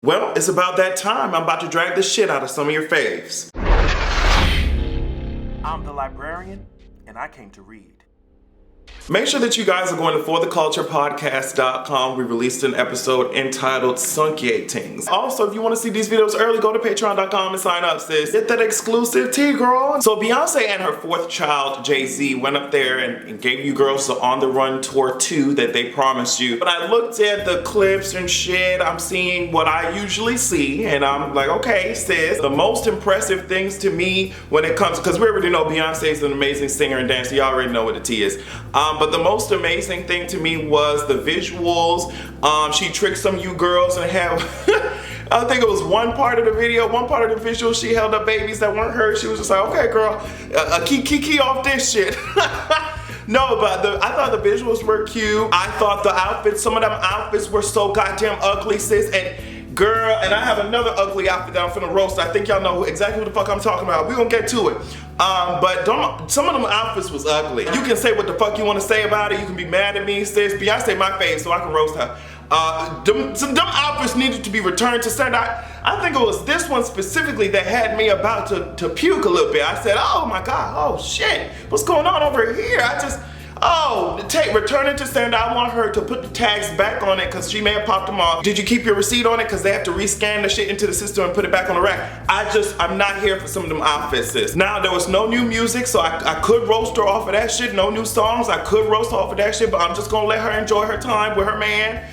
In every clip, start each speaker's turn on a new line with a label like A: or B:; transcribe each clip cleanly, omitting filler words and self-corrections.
A: Well, it's about that time. I'm about to drag the shit out of some of your faves.
B: I'm the librarian, and I came to read.
A: Make sure that you guys are going to fortheculturepodcast.com. We released an episode entitled Sunkiatings. Also, if you want to see these videos early, go to patreon.com and sign up, sis. Get that exclusive tea, girl. So Beyonce and her fourth child, Jay-Z, went up there and gave you girls the On the Run Tour 2 that they promised you. When I looked at the clips and shit, I'm seeing what I usually see, and I'm like, okay, sis. The most impressive things to me when it comes, because we already know Beyonce is an amazing singer and dancer. You already know what the tea is. But the most amazing thing to me was the visuals. She tricked some of you girls and had, I think it was one part of the video, one part of the visual, she held up babies that weren't hers. She was just like, okay, girl, key off this shit. No, but I thought the visuals were cute. I thought the outfits, some of them outfits were so goddamn ugly, sis. And girl, and I have another ugly outfit that I'm finna roast. I think y'all know exactly what the fuck I'm talking about. We're gonna get to it. But some of them outfits was ugly. You can say what the fuck you want to say about it. You can be mad at me, sis. Beyonce my face, so I can roast her. Some dumb outfits needed to be returned to sender. I think it was this one specifically that had me about to puke a little bit. I said, oh my God, oh shit, what's going on over here? Return it to sender. I want her to put the tags back on it because she may have popped them off. Did you keep your receipt on it? Because they have to rescan the shit into the system and put it back on the rack. I'm not here for some of them outfits, sis. Now, there was no new music, so I could roast her off of that shit. No new songs, I could roast her off of that shit, but I'm just gonna let her enjoy her time with her man.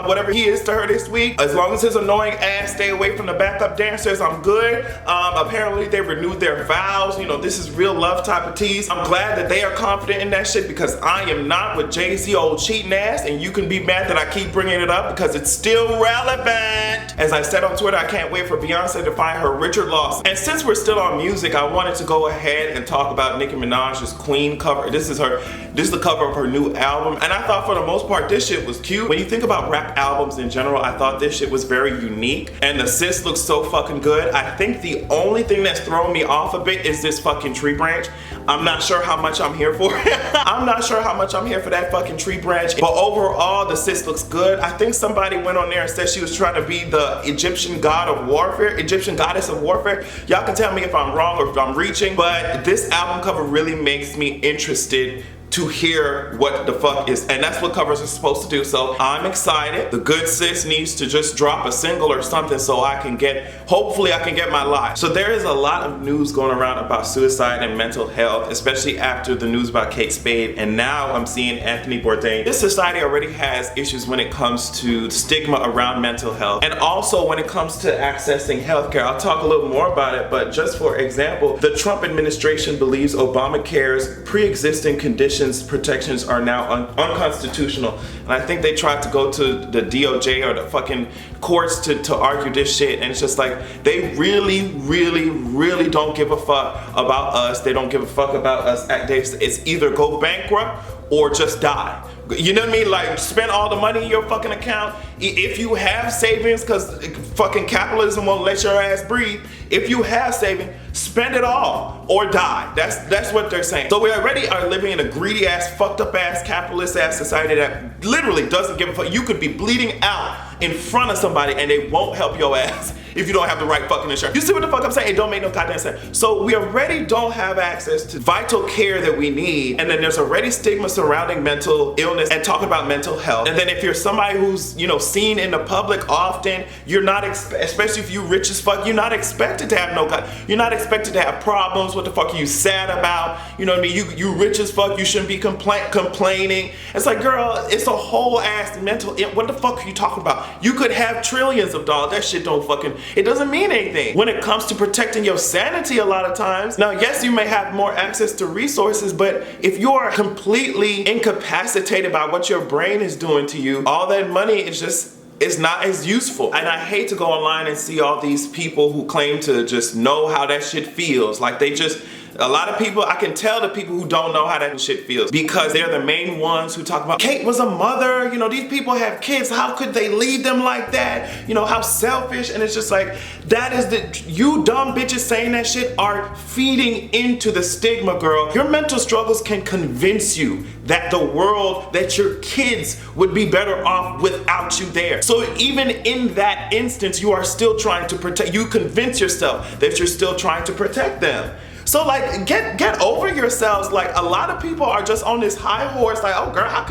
A: Whatever he is to her this week. As long as his annoying ass stay away from the backup dancers, I'm good. Apparently they renewed their vows. You know, this is real love type of tease. I'm glad that they are confident in that shit because I am not with Jay-Z old cheating ass, and you can be mad that I keep bringing it up because it's still relevant. As I said on Twitter, I can't wait for Beyonce to find her Richard Lawson. And since we're still on music, I wanted to go ahead and talk about Nicki Minaj's Queen cover. This is the cover of her new album, and I thought for the most part this shit was cute. When you think about rap albums in general, I thought this shit was very unique, and the sis looks so fucking good. I think the only thing that's throwing me off a bit is this fucking tree branch. I'm not sure how much I'm here for. I'm not sure how much I'm here for that fucking tree branch, but overall the sis looks good. I think somebody went on there and said she was trying to be the Egyptian god of warfare, Egyptian goddess of warfare. Y'all can tell me if I'm wrong or if I'm reaching, but this album cover really makes me interested to hear what the fuck is, and that's what covers are supposed to do. So I'm excited. The good sis needs to just drop a single or something so hopefully I can get my life. So there is a lot of news going around about suicide and mental health, especially after the news about Kate Spade, and now I'm seeing Anthony Bourdain. This society already has issues when it comes to stigma around mental health, and also when it comes to accessing healthcare. I'll talk a little more about it, but just for example, the Trump administration believes Obamacare's pre-existing protections are now unconstitutional, and I think they tried to go to the DOJ or the fucking courts to argue this shit, and it's just like they really don't give a fuck about us. They don't give a fuck about us. It's either go bankrupt or just die. You know what I mean? Like, spend all the money in your fucking account. If you have savings, because fucking capitalism won't let your ass breathe. If you have savings, spend it all or die. That's what they're saying. So we already are living in a greedy ass, fucked up ass, capitalist ass society that literally doesn't give a fuck. You could be bleeding out in front of somebody and they won't help your ass if you don't have the right fucking insurance. You see what the fuck I'm saying? It don't make no goddamn sense. So we already don't have access to vital care that we need, and then there's already stigma surrounding mental illness and talking about mental health. And then if you're somebody who's, you know, seen in the public often, you're not, especially if you rich as fuck, you're not expected to have you're not expected to have problems. What the fuck are you sad about? You know what I mean? You rich as fuck, you shouldn't be complaining. It's like, girl, it's a whole ass mental, what the fuck are you talking about? You could have trillions of dollars. That shit don't fucking, it doesn't mean anything. When it comes to protecting your sanity a lot of times, now yes, you may have more access to resources, but if you're completely incapacitated by what your brain is doing to you, all that money is just, it's not as useful. And I hate to go online and see all these people who claim to just know how that shit feels. Like they just, A lot of people, I can tell the people who don't know how that shit feels because they're the main ones who talk about Kate was a mother, you know, these people have kids, how could they leave them like that? You know, how selfish. And it's just like, that is you dumb bitches saying that shit are feeding into the stigma, girl. Your mental struggles can convince you that the world, that your kids would be better off without you there. So even in that instance, you are still trying to protect, you convince yourself that you're still trying to protect them. So like, get over yourselves. Like, a lot of people are just on this high horse, like, oh girl, how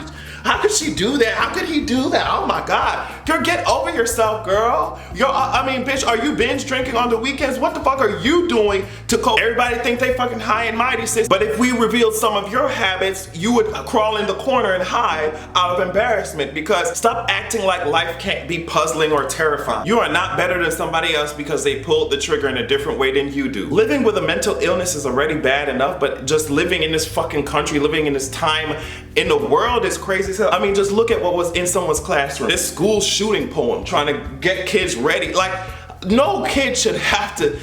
A: could she do that? How could he do that? Oh my God. Girl, get over yourself, girl. I mean, bitch, are you binge drinking on the weekends? What the fuck are you doing to cope? Everybody think they fucking high and mighty, sis. But if we revealed some of your habits, you would crawl in the corner and hide out of embarrassment, because stop acting like life can't be puzzling or terrifying. You are not better than somebody else because they pulled the trigger in a different way than you do. Living with a mental illness is already bad enough, but just living in this fucking country, living in this time in the world is crazy as hell. I mean, just look at what was in someone's classroom. This school shooting poem trying to get kids ready. Like, no kid should have to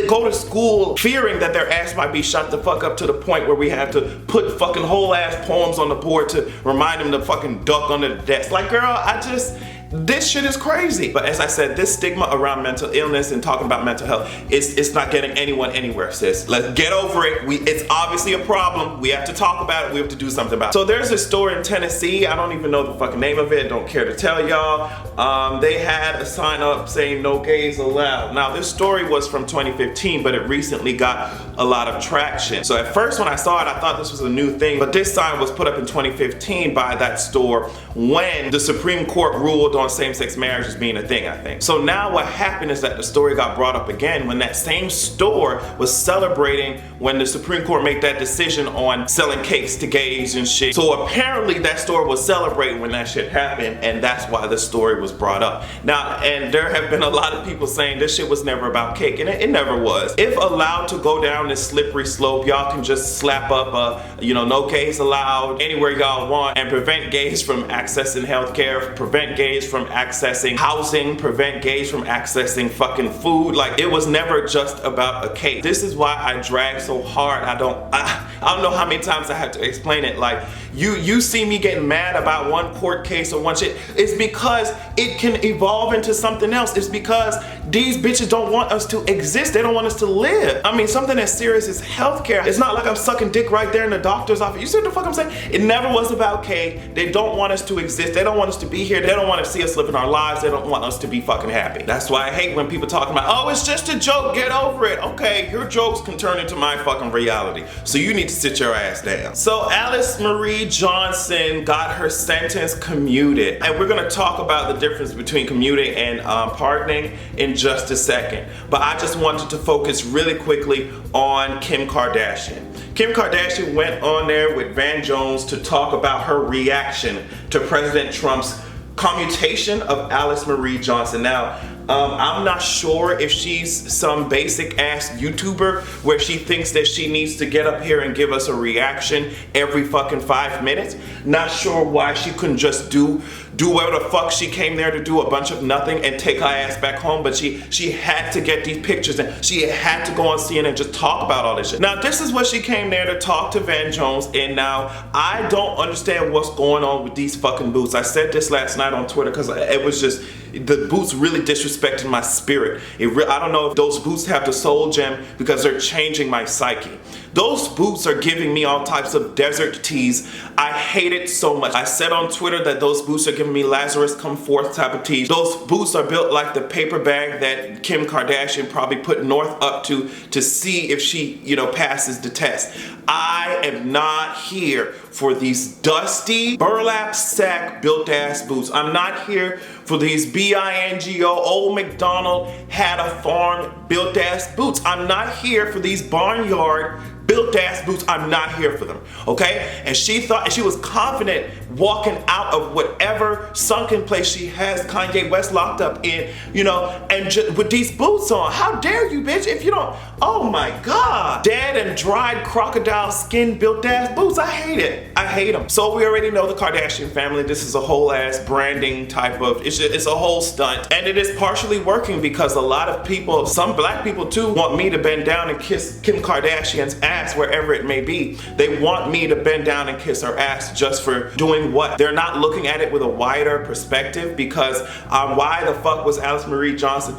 A: go to school fearing that their ass might be shot the fuck up to the point where we have to put fucking whole ass poems on the board to remind them to fucking duck under the desk. Like, girl, this shit is crazy. But as I said, this stigma around mental illness and talking about mental health, it's not getting anyone anywhere, sis. Let's get over it. It's obviously a problem. We have to talk about it. We have to do something about it. So there's a store in Tennessee. I don't even know the fucking name of it. Don't care to tell y'all. They had a sign up saying no gays allowed. Now, this story was from 2015, but it recently got a lot of traction. So at first when I saw it, I thought this was a new thing, but this sign was put up in 2015 by that store when the Supreme Court ruled on same-sex marriage as being a thing, I think. So now what happened is that the story got brought up again when that same store was celebrating when the Supreme Court made that decision on selling cakes to gays and shit. So apparently that store was celebrating when that shit happened, and that's why the story was brought up. Now, and there have been a lot of people saying this shit was never about cake, and it never was. If allowed to go down this slippery slope, y'all can just slap up no gays allowed anywhere y'all want and prevent gays from accessing healthcare, prevent gays from accessing housing, prevent gays from accessing fucking food. Like, it was never just about a cake. This is why I drag so hard. I don't know how many times I have to explain it. Like, you see me getting mad about one court case or one shit. It's because it can evolve into something else. It's because these bitches don't want us to exist. They don't want us to live. I mean, something as serious as healthcare. It's not like I'm sucking dick right there in the doctor's office. You see what the fuck I'm saying? It never was about cake. They don't want us to exist. They don't want us to be here. They don't want to see us living our lives. They don't want us to be fucking happy. That's why I hate when people talk about, oh, it's just a joke, get over it. Okay, your jokes can turn into my fucking reality. So you need to sit your ass down. So Alice Marie Johnson got her sentence commuted. And we're gonna talk about the difference between commuting and pardoning in just a second. But I just wanted to focus really quickly on Kim Kardashian. Kim Kardashian went on there with Van Jones to talk about her reaction to President Trump's commutation of Alice Marie Johnson. Now, I'm not sure if she's some basic ass YouTuber where she thinks that she needs to get up here and give us a reaction every fucking 5 minutes. Not sure why she couldn't just do whatever the fuck she came there to do, a bunch of nothing, and take her ass back home. But she had to get these pictures and she had to go on CNN and just talk about all this shit. Now, this is what she came there to talk to Van Jones, and now I don't understand what's going on with these fucking boots. I said this last night on Twitter because it was just, the boots really disrespected my spirit. I don't know if those boots have the soul gem because they're changing my psyche. Those boots are giving me all types of desert tease. I hate it so much. I said on Twitter that those boots are giving me Lazarus come forth type of tease. Those boots are built like the paper bag that Kim Kardashian probably put North up to see if she, passes the test. I am not here for these dusty burlap sack built ass boots. I'm not here for these BINGO old McDonald had a farm built ass boots. I'm not here for these barnyard built ass boots. I'm not here for them, okay? And she was confident walking out of whatever sunken place she has Kanye West locked up in, and just with these boots on. How dare you, bitch, if you don't, oh my God. Dead and dried crocodile skin built ass boots. I hate it. I hate them. So we already know the Kardashian family. This is a whole ass branding type of, it's a whole stunt. And it is partially working because a lot of people, some black people too, want me to bend down and kiss Kim Kardashian's ass ass wherever it may be. They want me to bend down and kiss her ass just for doing what? They're not looking at it with a wider perspective, because why the fuck was Alice Marie Johnson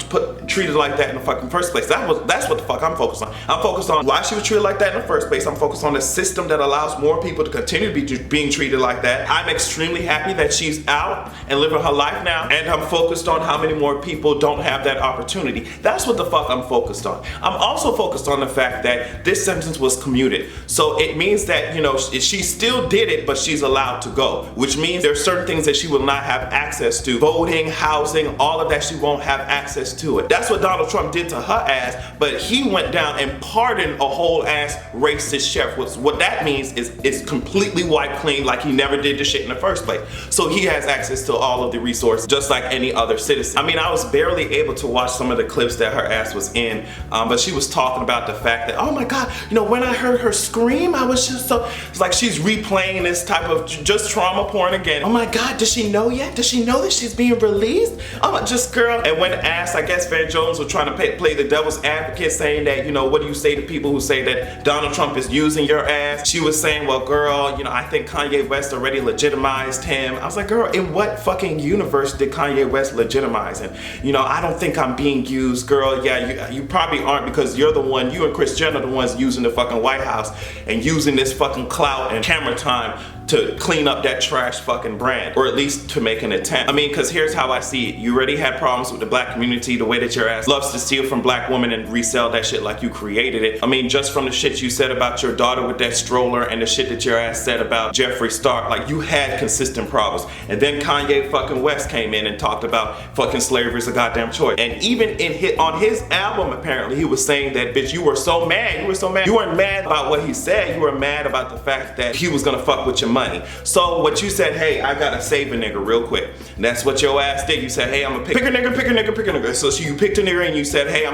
A: treated like that in the fucking first place? That's what the fuck I'm focused on. I'm focused on why she was treated like that in the first place. I'm focused on the system that allows more people to continue to be being treated like that. I'm extremely happy that she's out and living her life now, and I'm focused on how many more people don't have that opportunity. That's what the fuck I'm focused on. I'm also focused on the fact that this sentence was commuted. So it means that, you know, she still did it, but she's allowed to go, which means there's certain things that she will not have access to. Voting, housing, all of that, she won't have access to it. That's what Donald Trump did to her ass, but he went down and pardoned a whole ass racist sheriff. What that means is it's completely wiped clean, like he never did the shit in the first place. So he has access to all of the resources just like any other citizen. I mean, I was barely able to watch some of the clips that her ass was in, but she was talking about the fact that, oh my God, you know, when I heard her scream, I was just so, it's like she's replaying this type of just trauma porn again. Oh my God, does she know yet? Does she know that she's being released? Oh, just girl. And when asked, I guess Van Jones was trying to play the devil's advocate, saying that, you know, what do you say to people who say that Donald Trump is using your ass? She was saying, well, girl, you know, I think Kanye West already legitimized him. I was like, girl, in what fucking universe did Kanye West legitimize him? You know, I don't think I'm being used, girl. Yeah, you probably aren't, because you're the one, you and Kris Jenner are the ones using the fucking White House and using this fucking clout and camera time to clean up that trash fucking brand, or at least to make an attempt. I mean, because here's how I see it. You already had problems with the black community, the way that your ass loves to steal from black women and resell that shit like you created it. I mean, just from the shit you said about your daughter with that stroller and the shit that your ass said about Jeffree Star, like you had consistent problems. And then Kanye fucking West came in and talked about fucking slavery is a goddamn choice. And even on his album, apparently, he was saying that, bitch, you were so mad. You were so mad. You weren't mad about what he said. You were mad about the fact that he was gonna fuck with your money. So what you said, hey, I gotta save a nigga real quick. And that's what your ass did. You said, hey, I'm gonna pick a nigga. So you picked a nigga and you said, hey,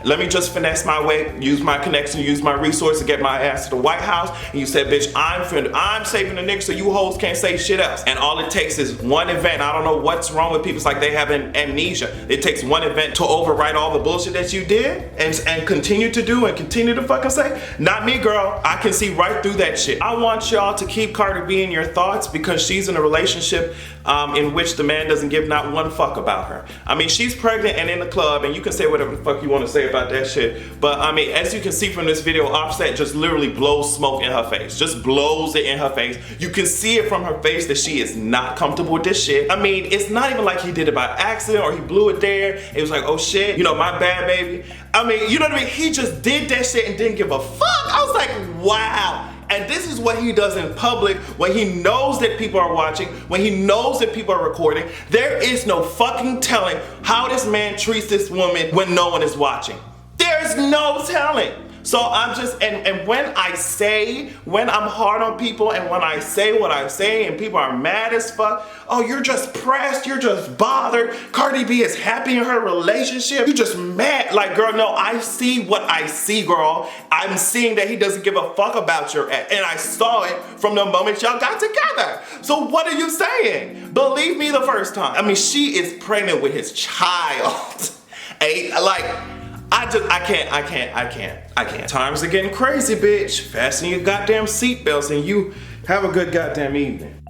A: let me just finesse my way, use my connection, use my resource to get my ass to the White House. And you said, bitch, I'm saving a nigga so you hoes can't say shit else. And all it takes is one event. I don't know what's wrong with people. It's like they have amnesia. It takes one event to overwrite all the bullshit that you did and continue to do and continue to fucking say. Not me, girl. I can see right through that shit. I want y'all to keep Cardi B in your thoughts, because she's in a relationship in which the man doesn't give not one fuck about her. I mean, she's pregnant and in the club, and you can say whatever the fuck you want to say about that shit, but I mean, as you can see from this video, Offset just literally blows smoke in her face, just blows it in her face. You can see it from her face that she is not comfortable with this shit. I mean, it's not even like he did it by accident or he blew it there. It was like, oh shit, you know, my bad, baby. I mean, you know what I mean? He just did that shit and didn't give a fuck. I was like, wow. And this is what he does in public when he knows that people are watching, when he knows that people are recording. There is no fucking telling how this man treats this woman when no one is watching. There's no telling. So I'm just, and when I'm hard on people and when I say what I say and people are mad as fuck, oh, you're just pressed, you're just bothered, Cardi B is happy in her relationship, you just mad. Like, girl, no, I see what I see, girl. I'm seeing that he doesn't give a fuck about your ex, and I saw it from the moment y'all got together. So what are you saying? Believe me the first time. I mean, she is pregnant with his child. I can't. Times are getting crazy, bitch. Fasten your goddamn seatbelts and you have a good goddamn evening.